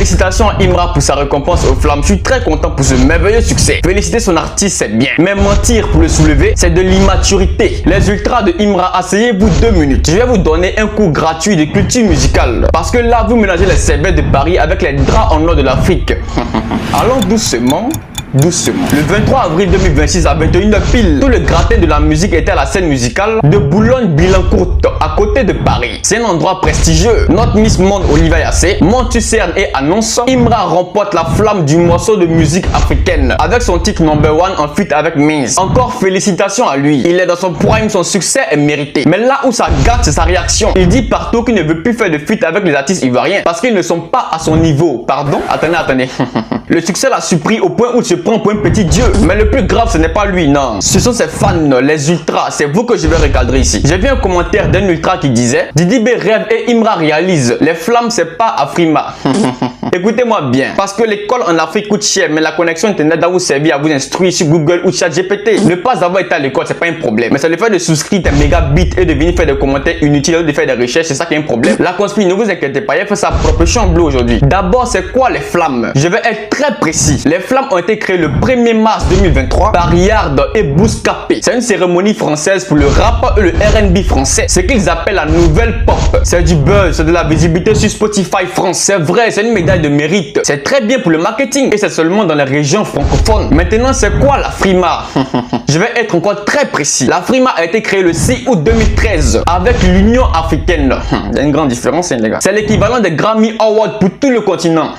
Félicitations à Imra pour sa récompense aux flammes. Je suis très content pour ce merveilleux succès. Féliciter son artiste, c'est bien. Mais mentir pour le soulever, c'est de l'immaturité. Les ultras de Imra, asseyez-vous 2 minutes. Je vais vous donner un cours gratuit de culture musicale. Parce que là, vous mélangez les cervelles de Paris avec les draps en or de l'Afrique. Allons doucement. Doucement. Le 23 avril 2026 à 21h pile, tout le gratin de la musique était à la scène musicale de Boulogne-Billancourt, à côté de Paris. C'est un endroit prestigieux. Notre Miss Monde Olivier Yassé monte sur scène et annonce Imra remporte la flamme du morceau de musique africaine avec son titre number 1 en feat avec Minz. Encore félicitations à lui. Il est dans son prime, son succès est mérité. Mais là où ça gâte, c'est sa réaction. Il dit partout qu'il ne veut plus faire de feat avec les artistes ivoiriens parce qu'ils ne sont pas à son niveau. Pardon? Attendez. Le succès l'a surpris au point où il se prend pour un petit dieu. Mais le plus grave, ce n'est pas lui, non. Ce sont ses fans, les ultras. C'est vous que je vais recadrer ici. J'ai vu un commentaire d'un ultra qui disait Didi B rêve et Imra réalise. Les flammes, c'est pas Afrima. Écoutez-moi bien. Parce que l'école en Afrique coûte cher, mais la connexion internet doit vous servir à vous instruire sur Google ou ChatGPT. Ne pas avoir été à l'école, c'est pas un problème. Mais c'est le fait de souscrire des mégabits et de venir faire des commentaires inutiles, de faire des recherches, c'est ça qui est un problème. La conspiration, ne vous inquiétez pas, il a fait sa propre chambre aujourd'hui. D'abord, c'est quoi les flammes? Je vais être très précis. Les flammes ont été créées le 1er mars 2023 par Yard et Bouscapé. C'est une cérémonie française pour le rap et le R&B français. Ce qu'ils appellent la nouvelle pop. C'est du buzz, c'est de la visibilité sur Spotify France. C'est vrai, c'est une médaille de mérite. C'est très bien pour le marketing et c'est seulement dans les régions francophones. Maintenant, c'est quoi la Frima? Je vais être encore très précis. La Frima a été créée le 6 août 2013 avec l'Union africaine. Il y a une grande différence, hein, les gars. C'est l'équivalent des Grammy Awards pour tout le continent.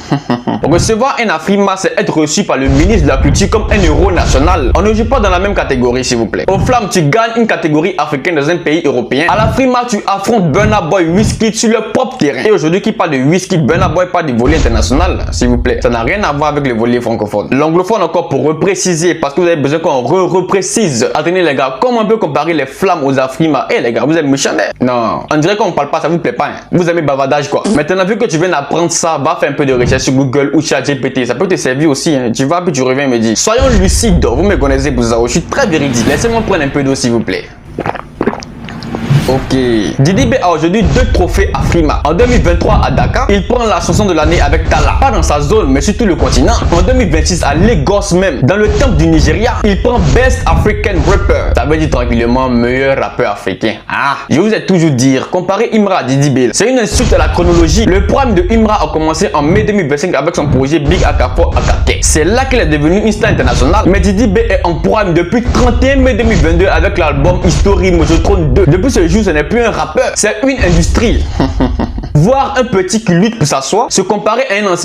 Recevoir un Afrima, c'est être reçu par le ministre de la Culture comme un héros national. On ne joue pas dans la même catégorie, s'il vous plaît. Aux flammes, tu gagnes une catégorie africaine dans un pays européen. À la Frima, tu affrontes Burna Boy, Wizkid sur leur propre terrain. Et aujourd'hui, qui parle de Wizkid, Burna Boy parle du volet international, s'il vous plaît. Ça n'a rien à voir avec le volet francophone. L'anglophone encore pour repréciser, parce que vous avez besoin qu'on reprécise. Attendez les gars, comment on peut comparer les flammes aux Afrima? Eh les gars, vous êtes méchants. Non, on dirait qu'on parle pas, ça vous plaît pas. Hein. Vous aimez bavardage quoi. Maintenant, vu que tu viens d'apprendre ça, va faire un peu de recherche sur Google ou ChatGPT. Ça peut te servir aussi. Hein. Tu vas puis tu reviens et me dire. Soyons lucides, vous me connaissez Bouzao, je suis très véridique. Laissez-moi prendre un peu d'eau s'il vous plaît. Ok. Didi B a aujourd'hui 2 trophées Afrima. En 2023 à Dakar, il prend la chanson de l'année avec Tala. Pas dans sa zone, mais sur tout le continent. En 2026 à Lagos même, dans le temple du Nigeria, il prend Best African Rapper. Ça veut dire tranquillement meilleur rappeur africain. Ah, je vous ai toujours dit, comparer Imra à Didi B, c'est une insulte à la chronologie. Le problème de Imra a commencé en mai 2025 avec son projet Big Akafo Akake. C'est là qu'il est devenu une star internationale. Mais Didi B est en prime depuis 31 mai 2022 avec l'album History Mojotron 2. Depuis ce jour, ce n'est plus un rappeur, c'est une industrie. Voir un petit qui lutte pour s'asseoir, se comparer à un ancien